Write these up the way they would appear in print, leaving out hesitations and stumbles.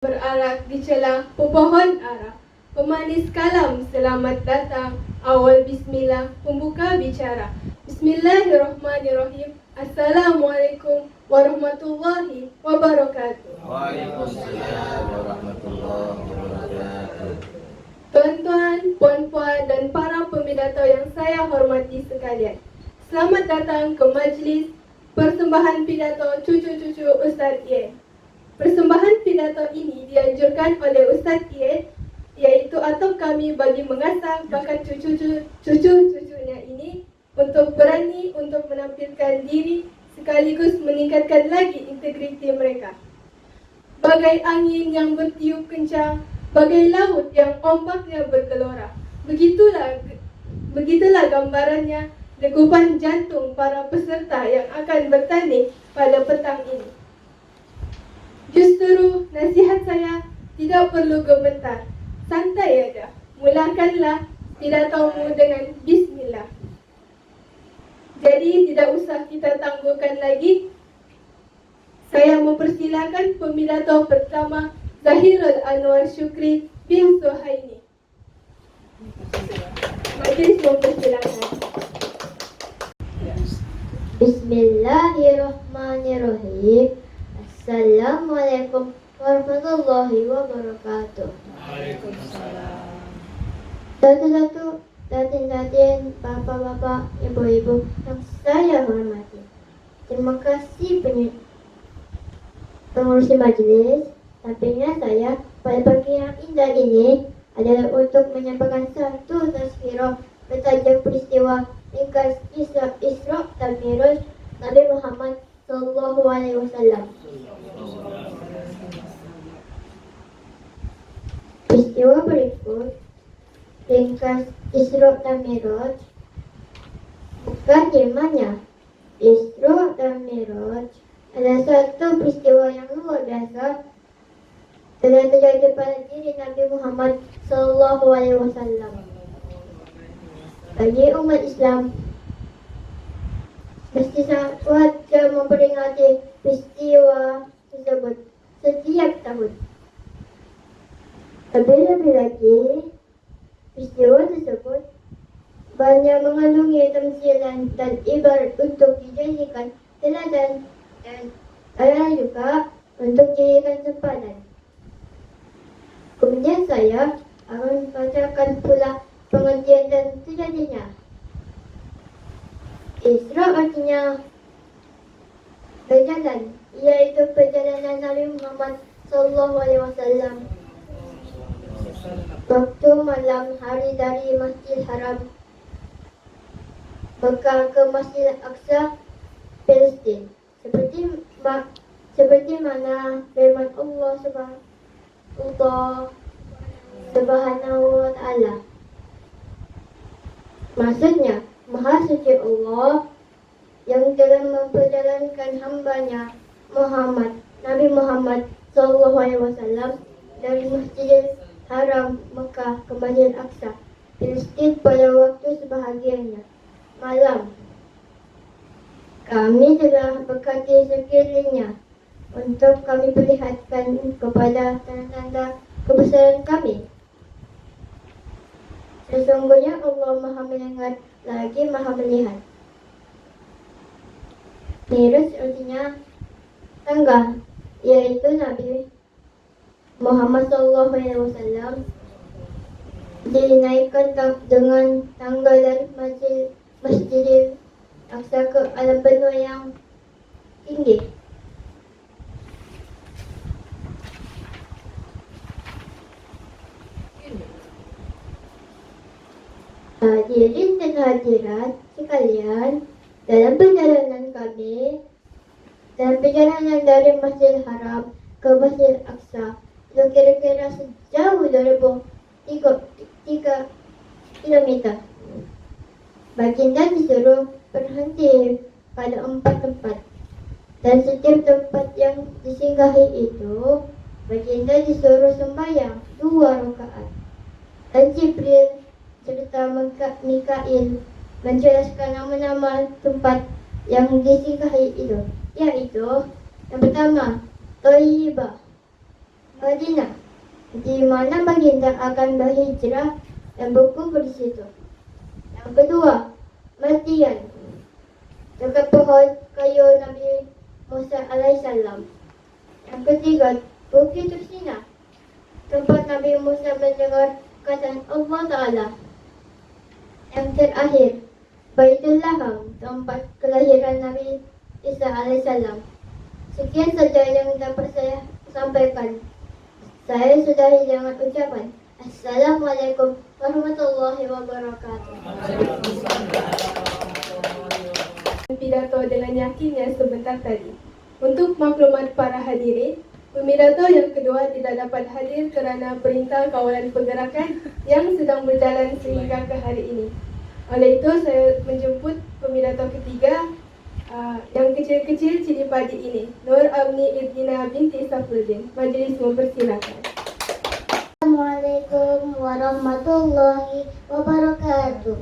Berarak di celah pepohon ara. Pemanis kalam, selamat datang. Awal bismillah, pembuka bicara. Bismillahirrahmanirrahim. Assalamualaikum warahmatullahi wabarakatuh. Waalaikumsalam warahmatullahi wabarakatuh. Tuan-tuan, puan-puan dan para pembidato yang saya hormati sekalian. Selamat datang ke majlis persembahan pidato cucu-cucu Ustaz Ye. Persembahan pidato ini dianjurkan oleh Ustaz Ye, iaitu atau kami bagi mengasah bakat cucu-cucunya ini untuk berani untuk menampilkan diri sekaligus meningkatkan lagi integriti mereka. Bagai angin yang bertiup kencang, bagai laut yang ombaknya bergelora. Begitulah gambarannya degupan jantung para peserta yang akan bertanding pada petang ini. Justru nasihat saya tidak perlu gemetar, santai aja. Mulakanlah pidatomu dengan bismillah. Jadi tidak usah kita tangguhkan lagi. Saya mempersilakan pembidato pertama Zahirul Anwar Syukri bin Suhaini. Majlis mempersilakan. Bismillahirrahmanirrahim. Assalamualaikum warahmatullahi wabarakatuh. Waalaikumsalam. Satu-satu, datin-datin, bapak-bapak, ibu-ibu yang saya hormati. Terima kasih pengurus majelis. Tampilnya saya pada pagi yang indah ini adalah untuk menyampaikan satu tazkirah bertajuk peristiwa ringkas Isra dan Mi'raj Nabi Muhammad Sallallahu Alaihi Wasallam. Peristiwa berikut ringkas Isra dan Mi'raj bukan temanya. Isra dan Mi'raj adalah satu peristiwa yang luar biasa telah terjadi pada diri Nabi Muhammad Sallallahu Alaihi Wasallam. Bagi umat Islam, mesti sangat wajar memperingati peristiwa tersebut setiap tahun. Lebih-lebih lagi, peristiwa tersebut banyak mengandungi tamsilan dan ibarat untuk dijadikan teladan dan ada juga untuk dijadikan sempadan. Kemudian saya akan membacakan pula pengertian dan terjadinya. Isra artinya berjalan, yaitu perjalanan Nabi Muhammad Sallallahu Alaihi Wasallam waktu malam hari dari Masjidil Haram Mekah ke Masjidil Aqsa, Palestin. Seperti mana firman Allah Subhanahu wa Ta'ala. Maksudnya, Maha Suci Allah yang telah memperjalankan hambanya Nabi Muhammad Sallallahu Alaihi Wasallam dari Masjidil Haram Mekah ke Masjidil Aqsa, Palestin pada waktu sebahagiannya malam. Kami telah berkati sekelilingnya untuk kami perlihatkan kepada tanda-tanda kebesaran kami. Sesungguhnya Allah Maha mendengar lagi Maha melihat. Mi'raj artinya tangga, yaitu Nabi Muhammad SAW dinaikkan dengan tangga dari Masjidil Aqsa ke alam benua yang tinggi. Hadirin dan hadirat sekalian, dalam perjalanan dari Masjidil Haram ke Masjidil Aqsa, itu kira-kira sejauh 2003 km. Baginda disuruh berhenti pada 4 tempat, dan setiap tempat yang disinggahi itu, Baginda disuruh sembahyang 2 rakaat. Dan Jibril serta Mikail menjelaskan nama-nama tempat yang disinggahi itu, yaitu yang pertama Thayyibah, Madinah, di mana baginda akan berhijrah dan buku berisi itu. Yang kedua, Madian, dekat pohon kayu Nabi Musa alaihissalam. Yang ketiga, Bukit Tursina, tempat Nabi Musa mendengar kataan Allah Ta'ala. Yang terakhir, Baitul Laham, tempat kelahiran Nabi Isa alaihissalam. Sekian saja yang dapat saya sampaikan. Saya sudahi dengan ucapan Assalamualaikum warahmatullahi wabarakatuh. Pidato dengan yakinnya sebentar tadi. Untuk maklumat para hadirin, pemidato yang kedua tidak dapat hadir kerana perintah kawalan pergerakan yang sedang berjalan sehingga ke hari ini. Oleh itu, saya menjemput pemidato ketiga yang kecil-kecil cili padi ini, Nur Amni Ibnina binti Safruddin. Majlis mempersilakan. Assalamualaikum warahmatullahi wabarakatuh.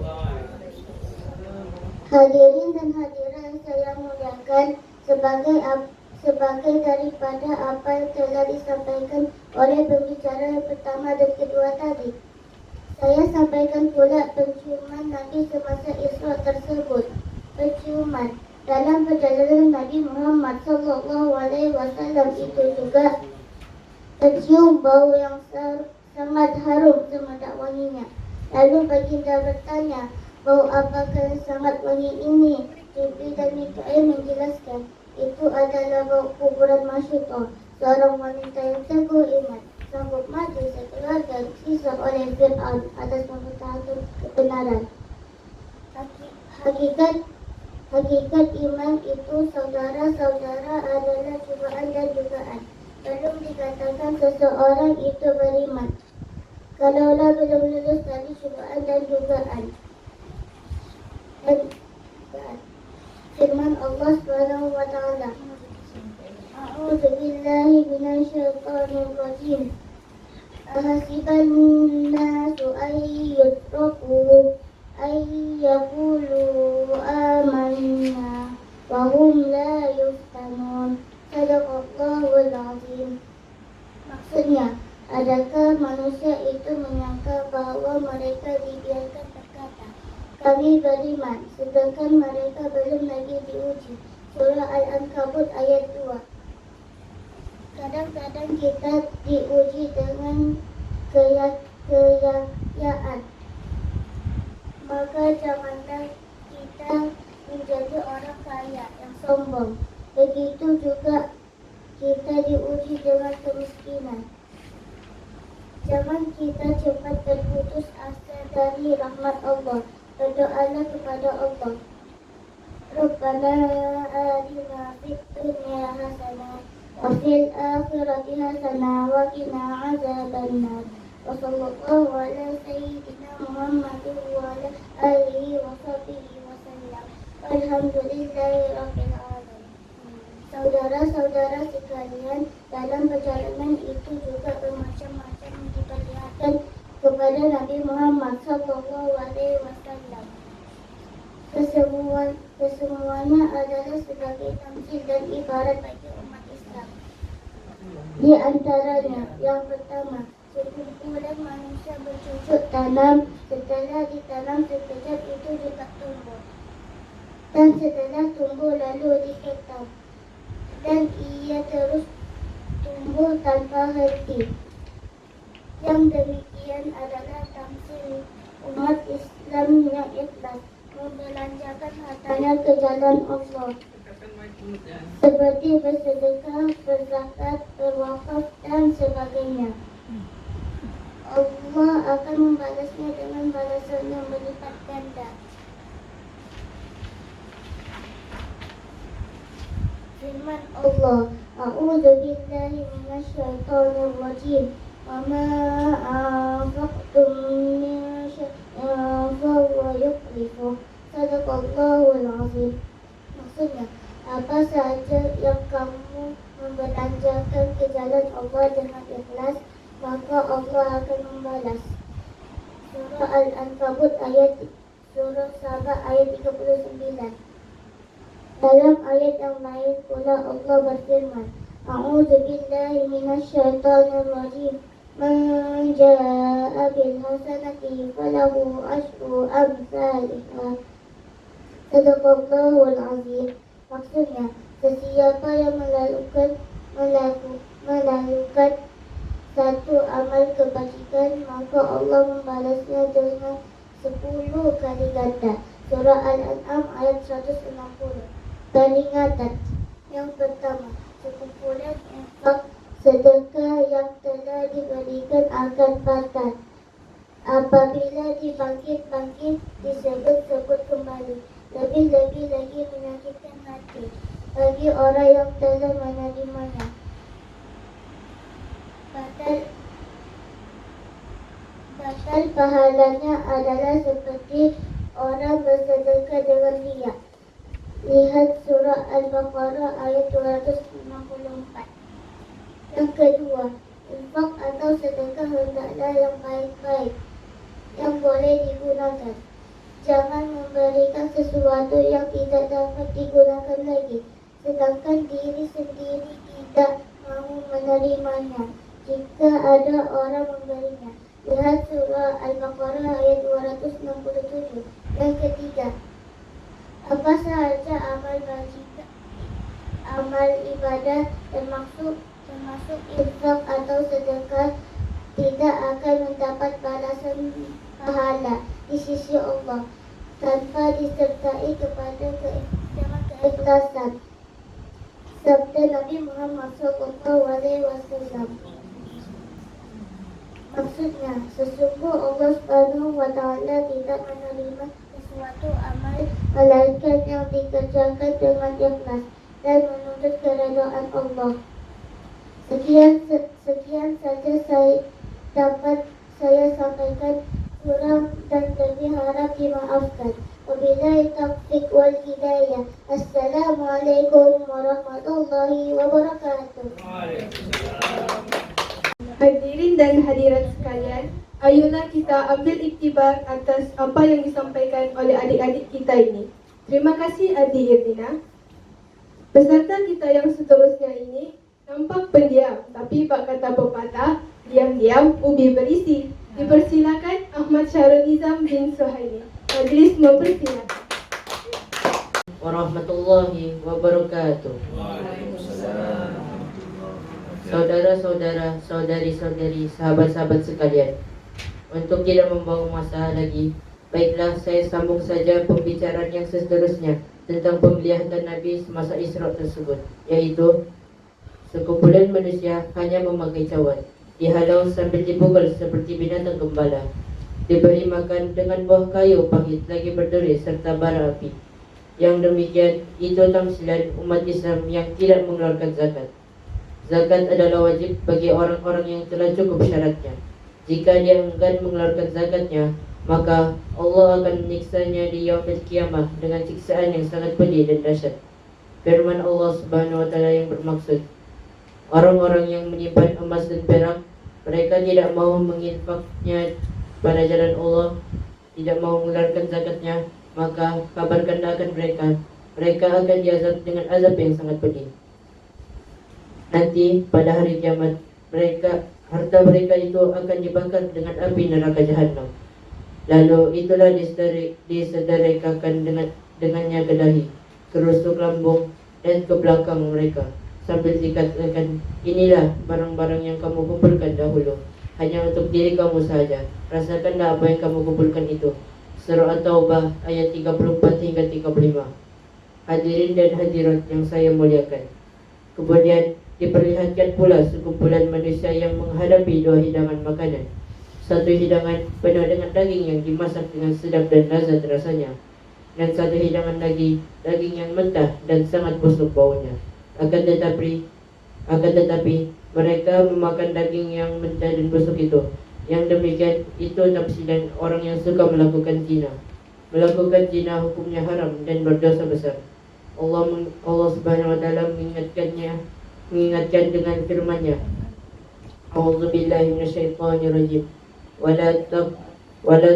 Hadirin dan hadirat yang saya muliakan, sebagai daripada apa yang telah disampaikan oleh pembicara yang pertama dan kedua tadi, saya sampaikan pula penciuman Nabi semasa Isra tersebut. Penciuman dalam perjalanan Nabi Muhammad SAW itu juga tercium bau yang sangat harum semedak wanginya. Lalu baginda bertanya, bau apakah yang sangat wangi ini? Jibril dan Mikail menjelaskan, itu adalah bau kuburan Masyutoh, seorang wanita yang teguh iman, sanggup mati sekeluarga sisa oleh Fir'aun atas mempertahankan kebenaran. Hakikat iman itu, saudara-saudara, adalah cubaan dan dugaan. Belum dikatakan seseorang itu beriman kalaulah belum lulus dari cubaan dan dugaan. Dan firman Allah Subhanahu wa taala, A'udzu billahi minasyaitonir rajim. Ahasiban nasu ayyutraku ayyaqulu amanna wa hum la yuftanun. Sadaqallahul azim. Maksudnya, adakah manusia itu menyangka bahwa mereka dibiarkan berkata, kami beriman, sedangkan mereka belum lagi diuji. Surah Al-Ankabut ayat 2. Kadang-kadang kita diuji dengan kekayaan. Maka janganlah kita menjadi orang kaya yang sombong. Begitu juga kita diuji dengan kemiskinan. Jangan kita cepat terputus asa dari rahmat Allah. Berdoalah kepada Allah. Rabbana atina fid dunya hasanah wa fil akhirati hasanah wa qina azabannar. Wa sallallahu ala sayyidina Muhammadin wa ala alihi wa sahbihi wa sallam. Alhamdulillahi rabbil alamin. Saudara-saudara sekalian, dalam perjalanan itu juga bermacam-macam diperlihatkan kepada Nabi Muhammad SAW. Kesemuanya adalah sebagai tamsil dan ibarat bagi umat Islam. Di antaranya, yang pertama, sekumpulan manusia bercucuk tanam, setelah ditanam sekejap itu juga tumbuh. Dan setelah tumbuh lalu diketam. Dan ia terus tumbuh tanpa henti. Yang demikian adalah tamsil umat Islam yang ikhlas membelanjakan hartanya ke jalan Allah, seperti bersedekah, berzakat, berwakaf dan sebagainya. Allah akan membalasnya dengan balasan yang berlipat ganda. Firman Allah, A'udzu billahi minasyaitonir rajim. Wa ma anfaqtum min syai'in fahuwa yukhlifuh. Sadaqallahul azim. Maksudnya, apa sahaja yang kamu membelanjakan ke jalan Allah dengan ikhlas, maka Allah akan membalas. Surah Al-Ankabut Surah Sabah ayat 39. Dalam ayat yang lain pula Allah berfirman, أعوذ بالله من الشيطان الرجيم من جاء بالحسنة فله عشر أمثالها Sadaqallahul Azim. Maksudnya, sesiapa yang melakukan satu amal kebajikan, maka Allah membalasnya dengan 10 kali ganda. Surah Al-An'am ayat 160. Peringatan. Yang pertama, sekumpulan infak sedekah yang telah diberikan akan batal apabila dibangkit-bangkit disebut-sebut kembali. Lebih-lebih lagi menyakitkan hati bagi orang yang telah menerimanya. Batal pahalanya adalah seperti orang bersedekah dengan riya. Lihat surah Al-Baqarah ayat 264. Yang kedua, infak atau sedekah hendaklah yang baik-baik yang boleh digunakan. Jangan memberikan sesuatu yang tidak dapat digunakan lagi, sedangkan diri sendiri tidak mahu menerimanya jika ada orang memberinya. Lihat surah Al-Baqarah ayat 267. Yang ketiga, apa sahaja amal ibadah termasuk infak atau sedekah tidak akan mendapat balasan pahala di sisi Allah tanpa disertai kepada keikhlasan. Sabda Nabi Muhammad SAW. Maksudnya, sesungguh Allah Subhanahu wa Ta'ala tidak menerima sesuatu amal melainkan yang dikerjakan dengan ikhlas dan menuntut keredaan Allah. Sekian saja dapat saya sampaikan. Kurang dan lebih harap dimaafkan. Wabillahi taufiq wal hidayah. Assalamualaikum warahmatullahi wabarakatuh. Hadirin dan hadirat sekalian, ayolah kita ambil iktibar atas apa yang disampaikan oleh adik-adik kita ini. Terima kasih Adik Irdina. Peserta kita yang seterusnya ini nampak pendiam, tapi bak kata pepatah, diam-diam ubi berisi. Dipersilakan Ahmad Syarul Nizam bin Suhaili. Majlis mempersilakan. Warahmatullahi wabarakatuh. Waalaikumsalam. Saudara-saudara, saudari-saudari, sahabat-sahabat sekalian, untuk tidak membawa masa lagi, baiklah saya sambung saja pembicaraan yang seterusnya tentang penglihatan Nabi semasa Isra tersebut, yaitu sekumpulan manusia hanya memakai cawan, dihalau sambil dipukul seperti binatang gembala, diberi makan dengan buah kayu pahit lagi berduri serta bara api. Yang demikian itu tamsilan umat Islam yang tidak mengeluarkan zakat. Zakat adalah wajib bagi orang-orang yang telah cukup syaratnya. Jika dia enggan mengeluarkan zakatnya, maka Allah akan menyiksanya di yaumil kiamah dengan siksaan yang sangat pedih dan dahsyat. Firman Allah Subhanahu wa Ta'ala yang bermaksud, orang-orang yang menyimpan emas dan perak, mereka tidak mau menginfaknya pada jalan Allah, tidak mau mengeluarkan zakatnya, maka kabarkanlah akan mereka akan diazab dengan azab yang sangat pedih. Nanti pada hari kiamat, harta mereka itu akan dibakar dengan api neraka jahanam. Lalu itulah disederakan dengannya ke dahi, ke rusuk lambung dan ke belakang mereka, sambil dikatakan, inilah barang-barang yang kamu kumpulkan dahulu, hanya untuk diri kamu sahaja. Rasakanlah apa yang kamu kumpulkan itu. Surah At-Taubah ayat 34 hingga 35. Hadirin dan hadirat yang saya muliakan, kemudian diperlihatkan pula sekumpulan manusia yang menghadapi dua hidangan makanan. Satu hidangan penuh dengan daging yang dimasak dengan sedap dan lezat rasanya, dan satu hidangan lagi daging yang mentah dan sangat busuk baunya. Akan tetapi mereka memakan daging yang mentah dan busuk itu. Yang demikian itu tafsiran orang yang suka melakukan zina. Melakukan zina hukumnya haram dan berdosa besar. Allah Subhanahu wa Ta'ala mengingatkan dengan firman-Nya, A'udzubillahi minasyaitonirrajim. Wala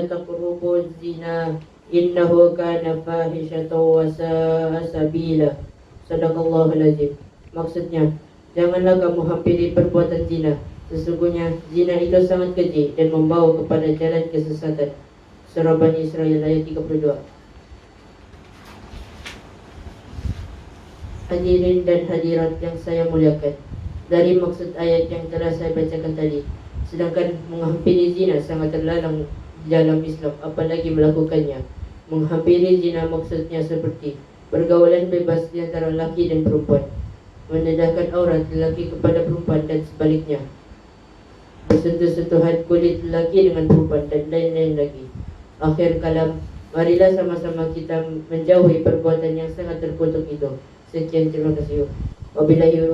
taqrabuz zina innahu kana fahishatan wa sa'a sabila. Sadaqallahul azim. Maksudnya, Janganlah kamu hampiri perbuatan zina. Sesungguhnya zina itu sangat keji dan membawa kepada jalan kesesatan. Surah Bani Israel ayat 32. Hadirin dan hadirat yang saya muliakan, dari maksud ayat yang telah saya bacakan tadi, sedangkan menghampiri zina sangat terlarang dalam Islam, apalagi melakukannya. Menghampiri zina maksudnya seperti pergaulan bebas di antara laki dan perempuan, mendedahkan aurat lelaki kepada perempuan dan sebaliknya, bersentuh-sentuhan kulit lelaki dengan perempuan dan lain-lain lagi. Akhir kalam, marilah sama-sama kita menjauhi perbuatan yang sangat terkutuk itu. Sekian, terima kasih. Wabillahi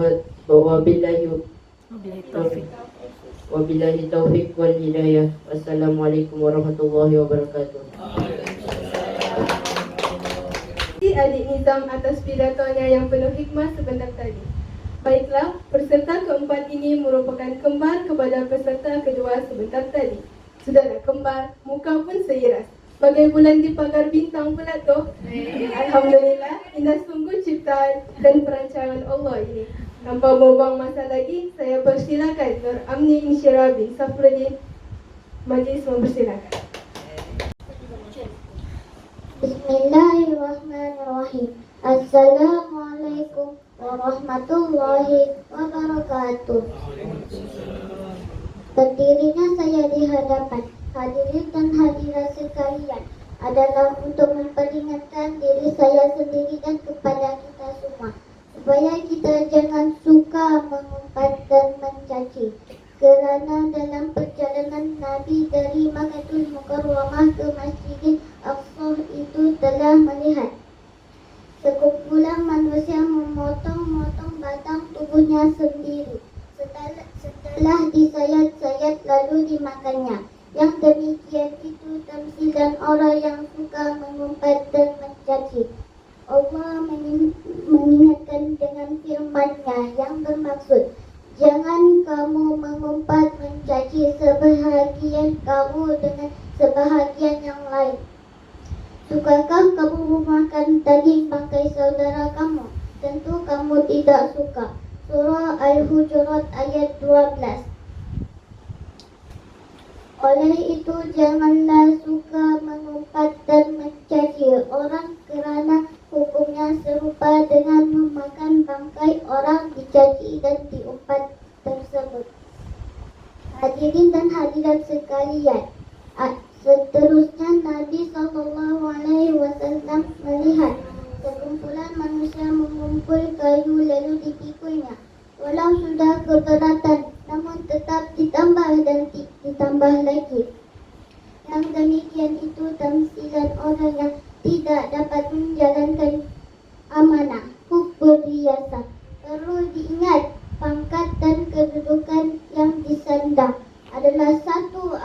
taufiq wal hidayah. Wassalamualaikum warahmatullahi wabarakatuh. Adik Nizam atas pidatonya yang penuh hikmah sebentar tadi. Baiklah, peserta keempat ini merupakan kembar kepada peserta kedua sebentar tadi. Sudahlah kembar, muka pun seiras. Bagai bulan di pagar bintang pula tu. Alhamdulillah, indah sungguh ciptaan dan perancangan Allah ini. Tanpa membuang masa lagi, saya persilakan Nur Amni Insyirah bin Safruddin. Majlis mempersilakan. Bismillahirrahmanirrahim. Assalamualaikum warahmatullahi wabarakatuh. Berdirinya saya di hadapan hadirin dan hadirat sekalian adalah untuk memperingatkan diri saya sendiri dan kepada kita semua, supaya kita jangan suka mengumpat dan mencaci. Kerana dalam perjalanan Nabi dari Makkatul Mukarramah ke Masjidil Aqsa itu telah melihat sekumpulan manusia memotong-motong batang tubuhnya sendiri. Setelah disayat-sayat lalu dimakannya. Yang demikian itu tamsilan orang yang suka mengumpat dan mencaci. Allah mengingatkan dengan firman-Nya yang bermaksud, jangan kamu mengumpat mencaci sebahagian kamu dengan sebahagian yang lain. Sukakah kamu memakan daging bangkai saudara kamu? Tentu kamu tidak suka. Surah Al-Hujurat ayat 12. Oleh itu janganlah suka mengumpat dan mencaci orang kerana hukumnya serupa dengan memakan bangkai orang dicaci dan diumpat tersebut. Hadirin dan hadirat sekalian, seterusnya Nabi SAW melihat sekumpulan manusia mengumpul kayu lalu dipikulnya. Walau sudah keberatan, namun tetap ditambah dan ditambah lagi. Yang demikian itu tamsilan orang yang tidak dapat menjalankan amanah, kufur riasa. Perlu diingat, pangkat dan kedudukan yang disandang adalah satu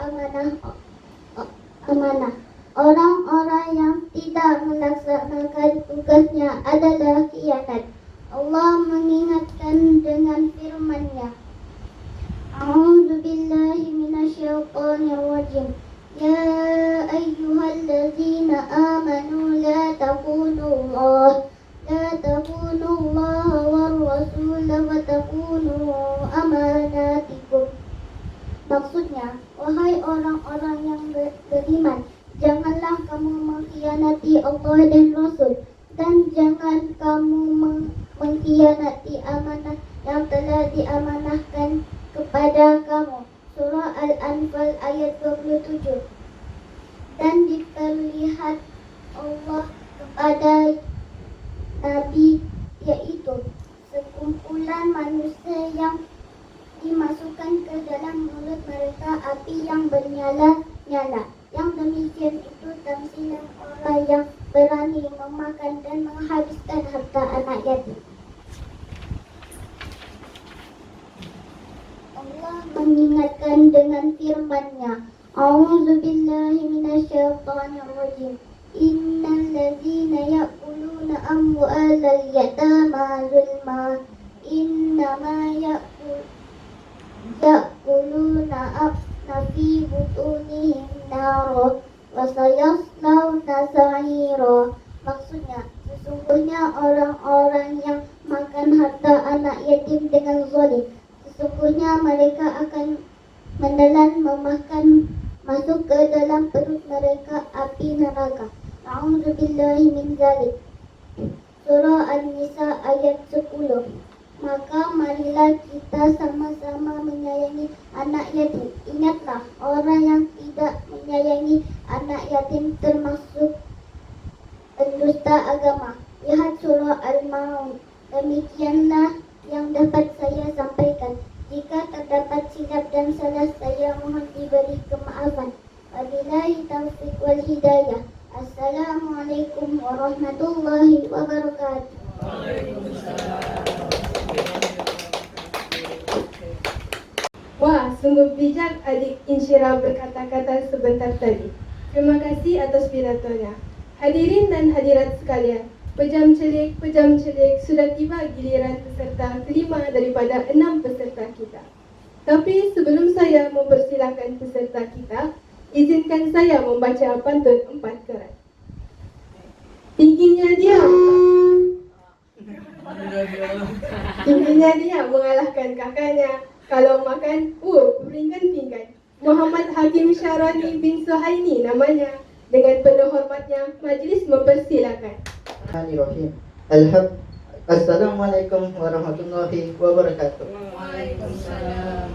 amanah. Orang-orang yang tidak melaksanakan tugasnya adalah khianat. Allah mengingatkan dengan firman-Nya, A'udzu billahi minasyaitonir rajim. Ya ayyuhalladzina amanu la takhunullah war rasul wa takhunu amanatikum. Maksudnya, wahai orang-orang yang beriman, janganlah kamu mengkhianati Allah dan Rasul, dan jangan kamu mengkhianati amanah yang telah diamanahkan kepada kamu. Surah Al-Anfal ayat 27. Dan diperlihat Allah kepada Nabi, yaitu sekumpulan manusia yang dimasukkan ke dalam mulut mereka api yang bernyala-nyala. Yang demikian itu tamsilan orang yang berani memakan dan menghabiskan harta anak yatim. Allah mengingatkan dengan firman-Nya, A'udzu billahi minasyaitonir rajim. Innal ladzina ya'kuluna amwalal yatama zulma innama ya'kuluna fi butunihim naro wa sayaslawna sa'ira. Maksudnya, Sesungguhnya orang-orang yang makan harta anak yatim dengan zalim, sesungguhnya mereka akan menelan memakan masuk ke dalam perut mereka api neraka. Na'udzubillahi min dzalik. Surah An-Nisa ayat 10. Maka marilah kita sama-sama menyayangi anak yatim. Ingatlah, orang yang tidak menyayangi anak yatim termasuk pendusta agama. Lihat surah Al-Maun. Demikianlah yang dapat saya sampaikan. Jika terdapat silap dan salah, saya mohon diberi kemaafan. Wabillahi taufiq wal hidayah. Assalamualaikum warahmatullahi wabarakatuh. Wah, sungguh bijak adik Insyirah berkata-kata sebentar tadi. Terima kasih atas pidatonya. Hadirin dan hadirat sekalian, pejam celik sudah tiba giliran peserta kelima daripada 6 peserta kita. Tapi sebelum saya mempersilakan peserta kita, izinkan saya membaca pantun 4 kerat. Tingginya dia mengalahkan kakaknya. Kalau makan, pinggan. Muhammad Hakim Syarani bin Suhaini namanya. Dengan penuh hormatnya, majlis mempersilakan. Bismillahirrahmanirrahim. Assalamualaikum warahmatullahi wabarakatuh. Waalaikumsalam.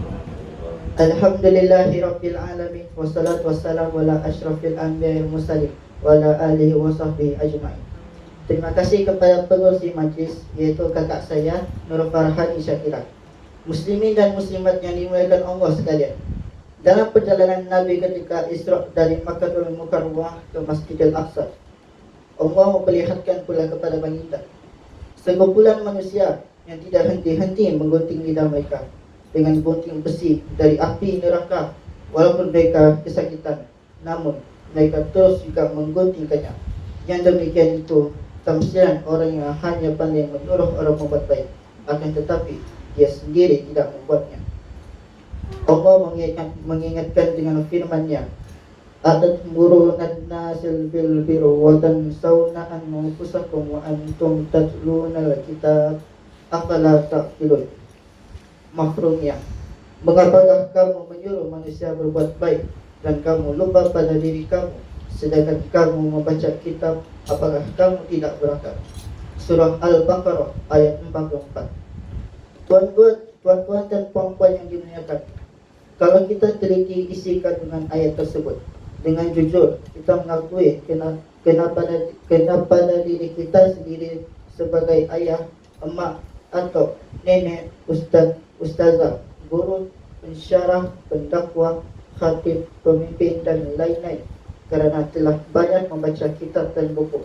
Alhamdulillahirabbil alamin wassalatu wassalamu ala asyrafil anbiya'i wal mursalin wa ala alihi wa sahbihi ajma'in. Terima kasih kepada pengurusi majlis, yaitu kakak saya Nur Farhani Syakira. Muslimin dan muslimat yang dimuliakan Allah sekalian. Dalam perjalanan Nabi ketika Isra dari Makkahul Mukarramah ke Masjidil Aqsa, Allah memperlihatkan pula kepada baginda sekumpulan manusia yang tidak henti-henti menggunting lidah mereka dengan gunting besi dari api neraka. Walaupun mereka kesakitan, namun mereka terus juga mengguntingkannya. Yang demikian itu tamsilan orang yang hanya pandai menyuruh orang membuat baik, akan tetapi dia sendiri tidak membuatnya. Allah mengingatkan dengan firman-Nya, "Atatmuruna an-nasa bil birri wa tansawna anfusakum wa antum tatluna al-kitab afala ta'qilun." Mafhumnya, mengapakah kamu menyuruh manusia berbuat baik dan kamu lupa pada diri kamu, sedangkan kamu membaca kitab, apakah kamu tidak berakal? Surah Al-Baqarah ayat 44. Tuan-tuan dan puan-puan yang dimuliakan, kalau kita teliti isi kandungan ayat tersebut dengan jujur, kita mengakui kepada diri kita sendiri sebagai ayah, emak, atau nenek, ustazah, guru, pensyarah, pendakwah, khatib, pemimpin, dan lain-lain, kerana telah banyak membaca kitab dan buku,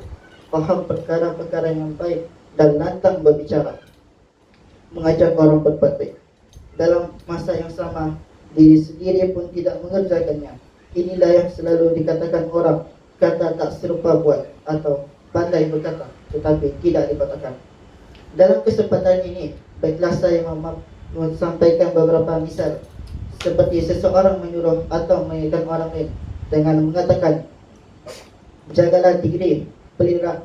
faham perkara-perkara yang baik, dan lantang berbicara, mengajak orang berbuat baik. Dalam masa yang sama, diri sendiri pun tidak mengerjakannya. Inilah yang selalu dikatakan orang, kata tak serupa buat, atau pandai berkata tetapi tidak dibatalkan. Dalam kesempatan ini, baiklah saya sampaikan beberapa misal, seperti seseorang menyuruh atau mengingatkan orang lain dengan mengatakan, jagalah diri,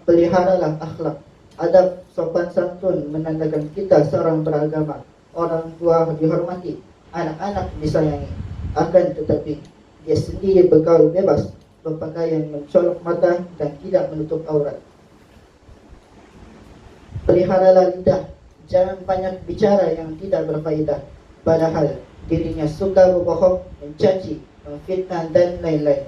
peliharalah akhlak, adab, sopan santun menandakan kita seorang beragama, orang tua dihormati, anak-anak disayangi. Akan tetapi dia sendiri bergaul bebas, berpakaian mencolok mata dan tidak menutup aurat. Peliharalah lidah, jangan banyak bicara yang tidak berfaedah, padahal dirinya suka berbohong, mencaci, memfitnah dan lain-lain.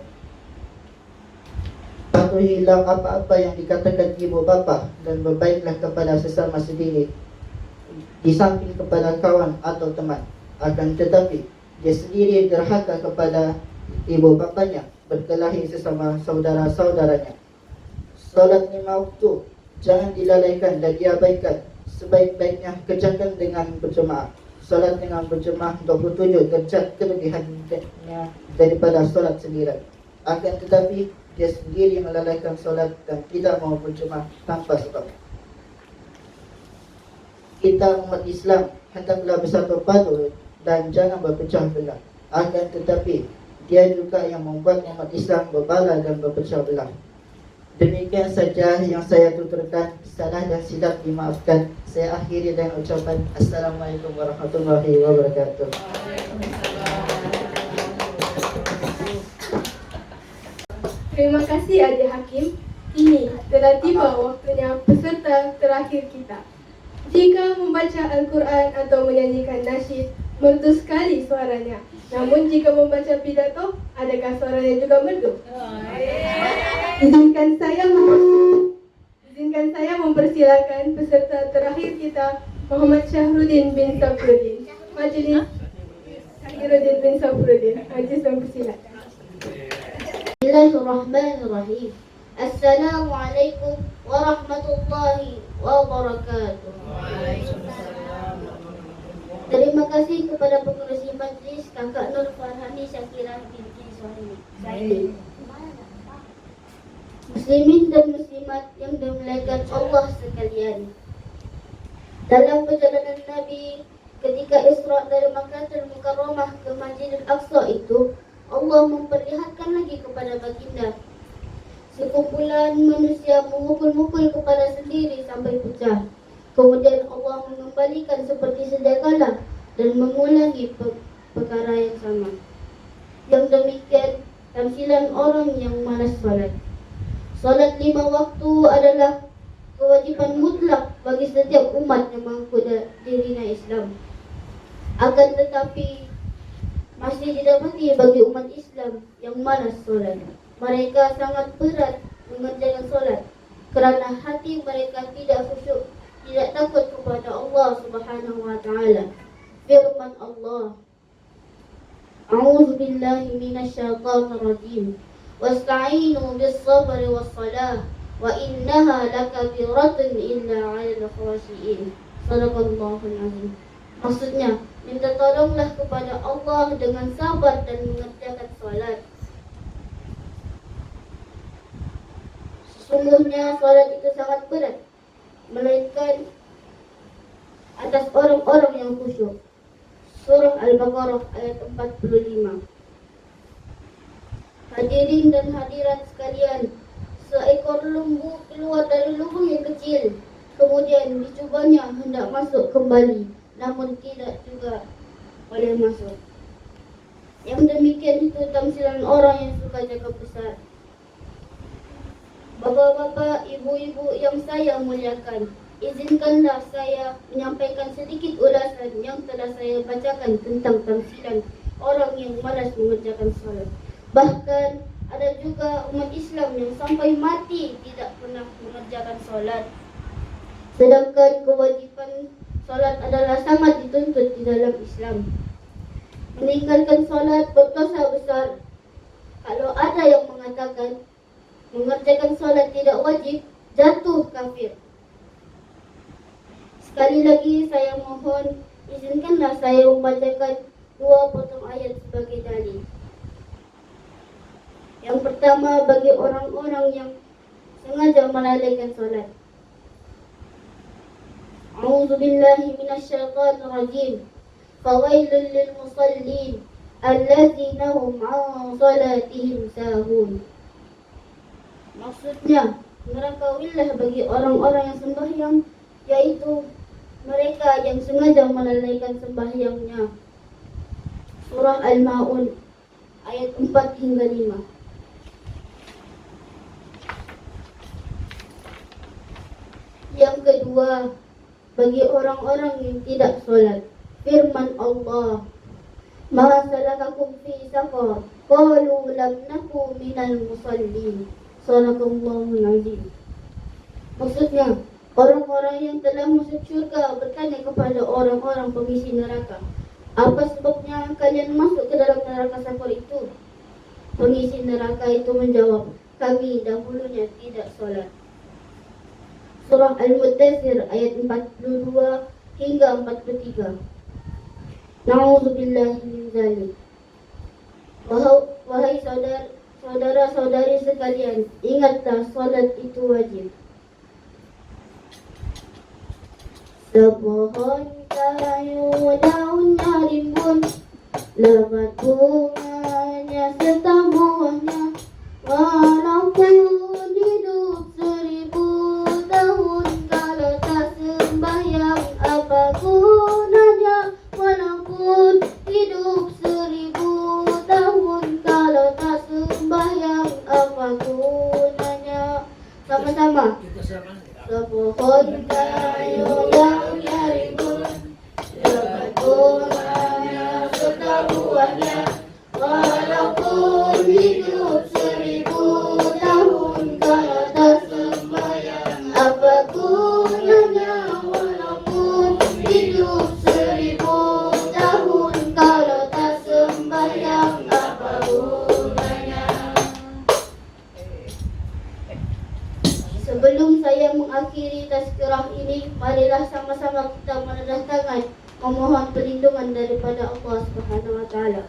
Patuhilah apa-apa yang dikatakan ibu bapa dan berbaiklah kepada sesama sendiri, di samping kepada kawan atau teman. Akan tetapi dia sendiri derhaka kepada ibu bapanya, berkelahi sesama saudara-saudaranya. Salat 5 waktu jangan dilalaikan dan diabaikan. Sebaik-baiknya kerjakan dengan berjemaah. Salat dengan berjemaah 27 derajat kelebihannya daripada salat sendirian. Akan tetapi dia sendiri melalaikan salat dan tidak mau berjemaah tanpa sebab. Kita umat Islam hendaklah bersatu padu dan jangan berpecah belah. Akan tetapi dia juga yang membuat umat Islam berbalah dan berpecah belah. Demikian saja yang saya tuturkan. Salah dan silap dimaafkan. Saya akhiri dengan ucapan Assalamualaikum warahmatullahi wabarakatuh. Terima kasih Adik Hakim. Ini telah tiba waktunya peserta terakhir kita. Jika membaca Al-Quran atau menyanyikan nasyid, merdu sekali suaranya. Namun jika membaca pidato, adakah suaranya juga merdu? Izinkan saya mempersilakan peserta terakhir kita, Muhammad Syahruddin bin Safruddin. Majelis Syahruddin bin Safruddin. Majelis mempersilakan. Bismillahirrahmanirrahim. Assalamualaikum warahmatullahi wabarakatuh. Terima kasih kepada pengurusi majlis Kakak Nur Farhani Syakirah binti Suhaili. Muslimin dan muslimat yang dimuliakan Allah sekalian. Dalam perjalanan Nabi ketika Isra dari Makkahul Mukarramah ke Masjidil Aqsa itu, Allah memperlihatkan lagi kepada baginda sekumpulan manusia memukul-mukul kepada sendiri sampai pecah. Kemudian Allah mengembalikan seperti sedia kala dan mengulangi perkara yang sama. Yang demikian tamsilan orang yang malas salat. Salat 5 waktu adalah kewajiban mutlak bagi setiap umat yang mengaku dirinya Islam. Akan tetapi masih didapati bagi umat Islam yang malas salat. Mereka sangat berat mengerjakan salat kerana hati mereka tidak khusyuk, tidak takut kepada Allah Subhanahu wa taala. Firman Allah, A'udzu billahi minasyaitonir rajim. Wasta'inu bis-sabri was-salah wa innaha lakabiratun illa 'alal khashiyin. Shadaqallahul azim. Maksudnya, minta tolonglah kepada Allah dengan sabar dan mengerjakan salat. Sesungguhnya salat itu sangat berat, melainkan atas orang-orang yang khusyuk. Surah Al-Baqarah ayat 45. Hadirin dan hadirat sekalian, seekor lembu keluar dari lubang yang kecil, kemudian dicubanya hendak masuk kembali, namun tidak juga boleh masuk. Yang demikian itu tamsilan orang yang suka jaga besar. Bapak-bapak, ibu-ibu yang saya muliakan, izinkanlah saya menyampaikan sedikit ulasan yang telah saya bacakan tentang tamsilan orang yang malas mengerjakan salat. Bahkan ada juga umat Islam yang sampai mati tidak pernah mengerjakan salat. Sedangkan kewajiban salat adalah sangat dituntut di dalam Islam. Meninggalkan salat berdosa besar. Kalau ada yang mengatakan mengerjakan salat tidak wajib, jatuh kafir. Sekali lagi saya mohon, izinkanlah saya membacakan 2 potong ayat sebagai dalil. Yang pertama, bagi orang-orang yang sengaja melalaikan salat. A'udzu billahi minasyaitonir rajim. Fawailul lil musallin alladzina hum 'an salatihim sahun. Maksudnya, neraka willah bagi orang-orang yang sembahyang, yaitu mereka yang sengaja melalaikan sembahyangnya. Surah Al-Ma'un ayat 4 hingga 5. Yang kedua, bagi orang-orang yang tidak salat. Firman Allah, Ma salakakum fi saqar? Qalu lam naku minal musallin. Shadaqallahul azim. Maksudnya, orang-orang yang telah masuk syurga bertanya kepada orang-orang pengisi neraka, apa sebabnya kalian masuk ke dalam neraka saqar itu? Pengisi neraka itu menjawab, kami dahulunya tidak salat. Surah Al-Muddathir ayat 42 hingga 43. Na'udzubillahi min dzalik. Wahai saudara-saudari sekalian, ingatlah salat itu wajib. Sepohon kayu daunnya rimbun, lebat bunganya serta buahnya, walaupun di dunia Sepohon kayu yang rimbun, dapat bunganya serta buahnya, walaupun hidup 1000 tahun kalau tak sembahyang, apa gunanya? Walaupun hidup 1000 tahun kalau tak sembahyang, apa gunanya? Sebelum saya mengakhiri tazkirah ini, marilah sama-sama kita menadah tangan memohon perlindungan daripada Allah Subhanahu wa taala.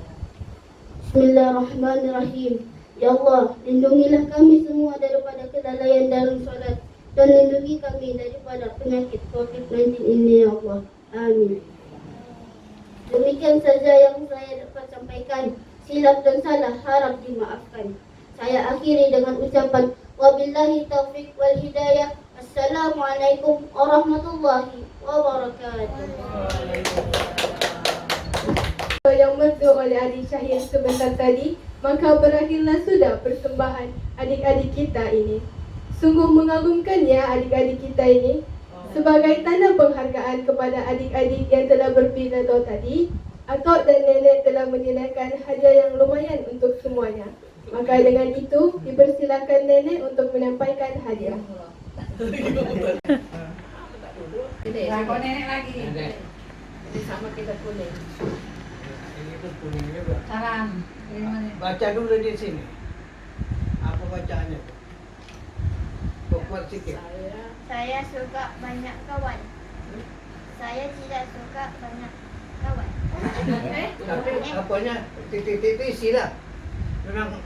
Bismillahirrahmanirrahim. Ya Allah, lindungilah kami semua daripada kelalaian dalam salat dan lindungi kami daripada penyakit COVID-19 ini ya Allah. Amin. Demikian saja yang saya dapat sampaikan. Silap dan salah harap dimaafkan. Saya akhiri dengan ucapan wabillahi taufiq wal hidayah. Assalamualaikum warahmatullahi wabarakatuh. Yang merdu oleh adik Syahir sebentar tadi, maka berakhirlah sudah persembahan adik-adik kita ini. Sungguh mengagumkannya adik-adik kita ini. Sebagai tanda penghargaan kepada adik-adik yang telah berpidato tadi, Atok dan Nenek telah menyediakan hadiah yang lumayan untuk semuanya. Maka dengan itu, dipersilakan Nenek untuk menyampaikan hadiah. Kau nenek lagi. Ini sama kita kuning. Ini pun kuning juga. Salam. Dari mana? Baca dulu di sini. Apa bacaannya? Kuat sikit. Saya suka banyak kawan. Saya tidak suka banyak kawan. Tapi apanya titik-titik sila. Memang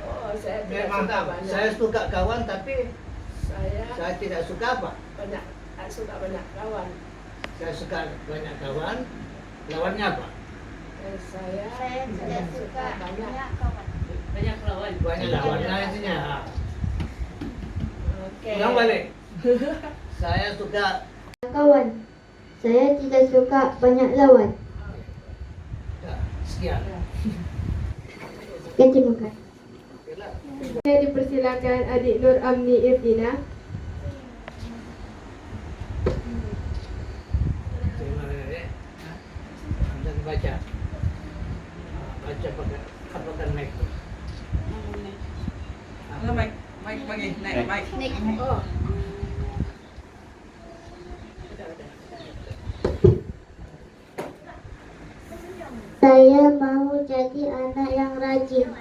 saya suka kawan tapi saya tidak suka apa? Banyak kawan. Saya suka banyak kawan. Lawannya apa? Saya tidak suka banyak kawan. Banyak lawan. Banyak lawannya intinya. Oke. Ulang balik. Saya suka Kawan. Saya tidak suka banyak lawan. sekian. Terima kasih. Saya dipersilakan adik Nur Amni Irdina. Terima kasih. Dan baca. Baca pakai mic. Halo, Mike bagi, naik Mike. Oh. Saya mau jadi anak yang rajin.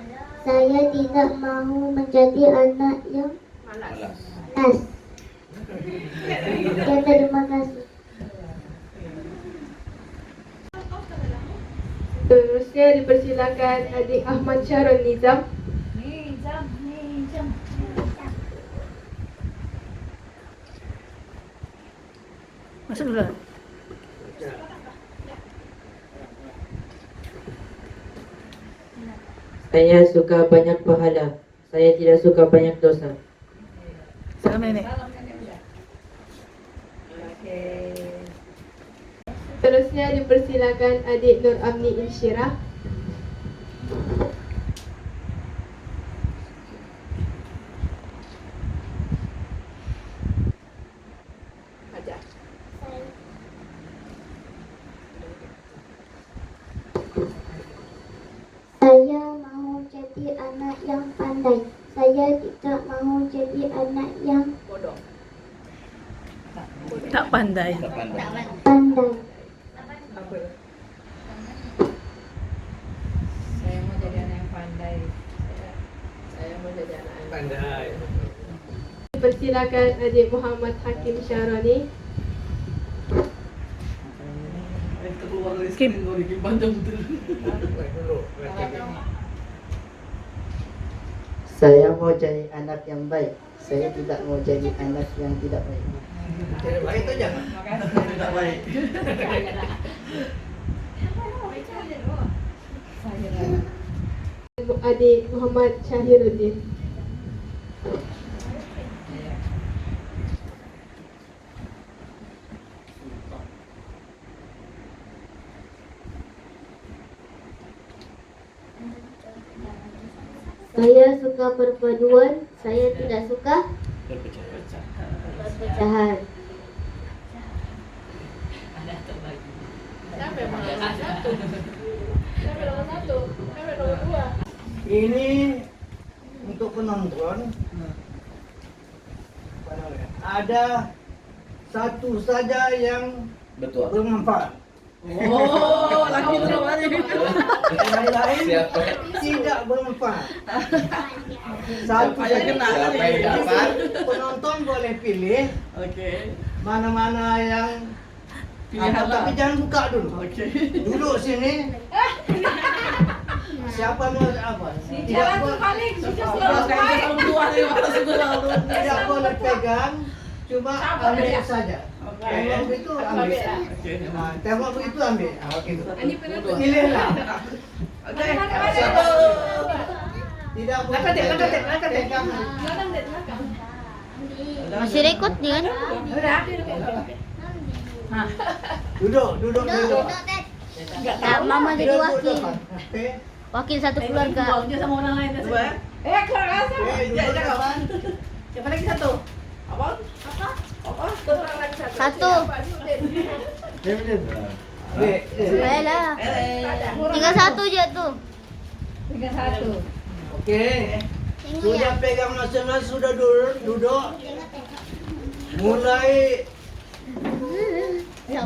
Saya tidak mau menjadi anak yang malas. Ya, terima kasih. Seterusnya dipersilakan adik Ahmad Syarul Nizam. Jam. Masuk dulu. Saya suka banyak pahala. Saya tidak suka banyak dosa. Salam nenek. Seterusnya dipersilakan adik Nur Amni Insyirah. Saya mau jadi anak yang pandai. Saya tidak mau jadi anak yang Tak pandai. pandai. Saya mau jadi anak yang pandai. Saya mau jadi anak yang Pandai. Dipersilakan adik Muhammad Hakim Syaroni. Kim. Dulu. Saya mau jadi anak yang baik. Saya tidak mau jadi anak yang tidak baik. Tidak baik itu jangan. Tidak baik. Adik Muhammad Syahiruddin. Saya suka perpaduan. Saya tidak suka perpecahan. Ada tuh lagi. Siapa yang nomor 1? Siapa yang nomor 1? Siapa yang nomor 2? Ini untuk penonton ada satu saja yang Betul. bermanfaat. Oh, lagi itu lagi. Yang lain Siapa? tidak bermanfaat. Satu Siapa yang saja. kena? Siapa yang dapat? Penonton boleh pilih Oke. mana-mana yang Pilihan apa, lah. tapi jangan buka dulu. Oke. Duduk sini. Siapa mau apa? Jalan terbalik, sudah Tidak boleh pegang, cuma ambil saja. Tembok itu ambil. Nah, tembok itu ambil. Ah, gitu. Pilihlah. Satu. Tidak boleh pegang. Masih record nih kan? Duduk dulu. Nah, mama jadi Duduk wakil. depan. Oke. Wakil satu keluarga. Dia sama orang lain. Coba. keras. Oke, duduk depan. Siapa lagi satu? Apa? Satu. Dek, Saya lah. Tinggal satu aja tuh. Tiga satu. Oke. Sudah pegang masing-masing, sudah duduk. Mulai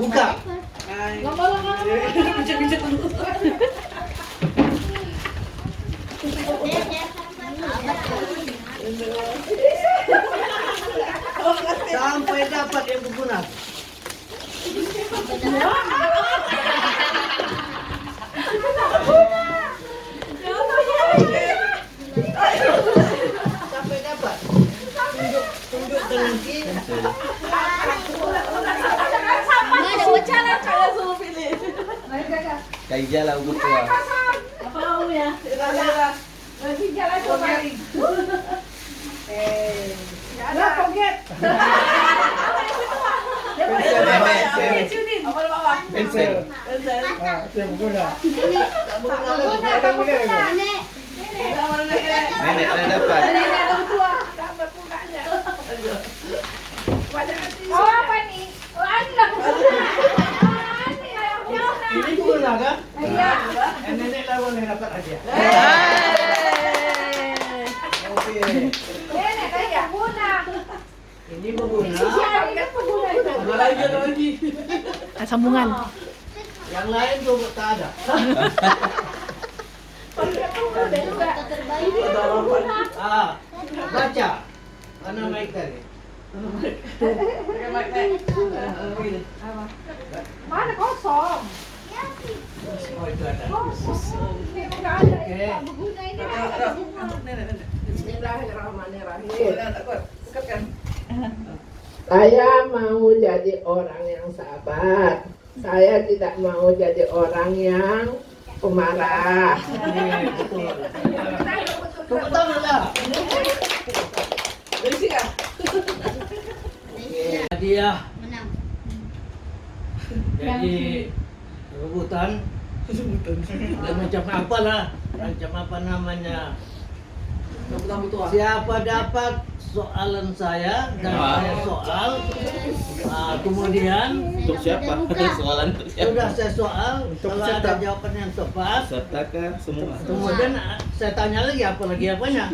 buka. Bincang-bincang dulu. Sampai dapat yang berguna. Sampai dapat. Tunjuk dengan kiri. Nggak ada bicara. Kayak jalan ugut tua. Apa maunya? Lagi jalan coba. Ada poget. Nenek, Apa bawa? pensel. Yang berguna. Nenek ada dapat. Oh apa nih? Oh anda. Ini berguna kan? Iya. Nenek lah boleh dapat hadiah. Oke. Nenek kayak guna. Ini berguna. Siapa pengguna itu? Ada lagi. Sambungan. Yang lain tuh tak ada. Pengguna juga. Ah, baca. Mana mic tadi? Mana kosong? Oh itu ada. Kosong. Ini enggak ada. Oke. Pengguna ini ada. Saya mau jadi orang yang sabar. Saya tidak mau jadi orang yang pemarah. Betul. Tepuk tangan lah. Hadiah. Menang. Jadi rebutan. Dan macam apa lah? Macam apa namanya? Siapa dapat soalan saya dan saya soal, kemudian Untuk siapa? Soalan untuk siapa? sudah saya soal, kalau ada jawaban yang tepat, Serta kah semua? kemudian saya tanya lagi apa lagi apanya.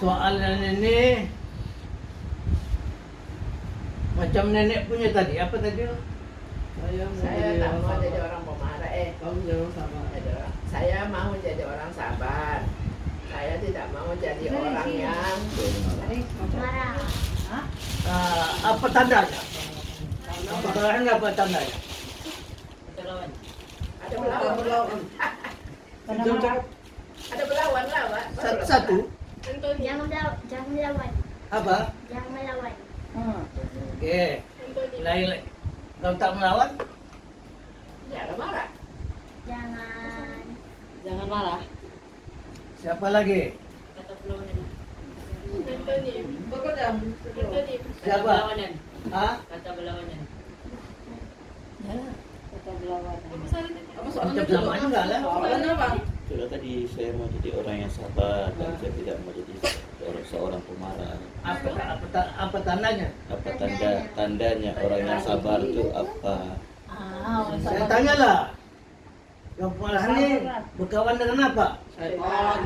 Soalan ini macam nenek punya tadi, apa tadi? Saya tak mau jadi orang pemarah. Saya mau jadi orang sabar. Saya tidak mau jadi orang yang Marah. Apa tandanya? Apa tandanya? ada melawan. Ada melawan. Satu, Jangan melawan. apa? Jangan melawan. Oke, lain. Kalau tak melawan, Jangan marah. Jangan. siapa lagi? Siapa? Hah? Macam namanya enggak lah. Sudah tadi saya mau jadi orang yang sabar dan saya tidak mau jadi seorang pemarah. Apa tandanya? Apa tandanya orang yang sabar itu apa? Saya tanyalah. Yang pemarah ini berkawan dengan apa? Setan.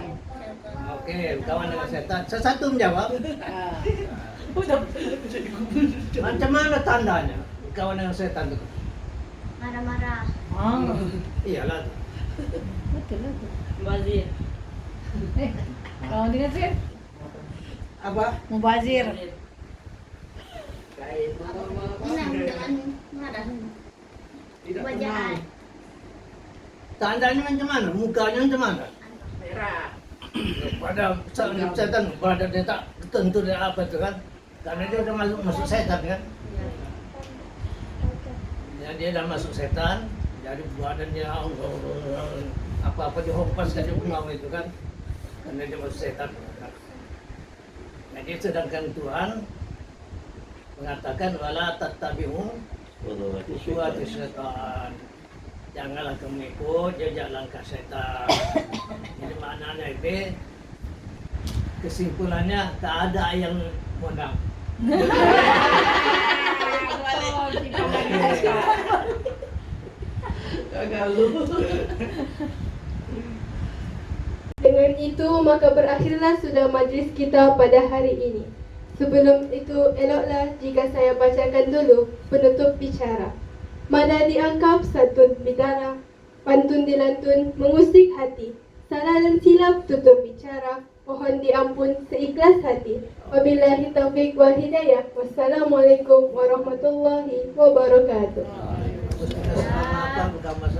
Oke, berkawan dengan setan. Satu menjawab. Macam mana tandanya berkawan dengan setan itu? Marah-marah. Iyalah. Betul. Bazir. Kamu dengar sih? Apa? Mubazir. Senang dengan marah. Wajah. Tandanya macam mana? Mukanya macam mana? Merah. Pada setan, pada dia tak tentu dia apa itu kan? Karena dia udah masuk setan kan? Ya, dia dah masuk setan, jadi badannya apa-apa dihompas saja bengong itu kan? Karena dia masuk setan. Jadi sedangkan Tuhan mengatakan wala tattabi'u khutuwati syaitan. Janganlah kamu ikut jejak langkah setan. Jadi maknanya itu kesimpulannya tak ada yang menang. Dengan itu, maka berakhirlah sudah majlis kita pada hari ini. Sebelum itu, eloklah jika saya bacakan dulu penutup bicara. Mada diangkap santun bicara, pantun dilantun mengusik hati. Salah dan silap tutur bicara, mohon diampun seikhlas hati. Wabillahi taufiq wal hidayah. Wassalamualaikum warahmatullahi wabarakatuh. Bukan masalah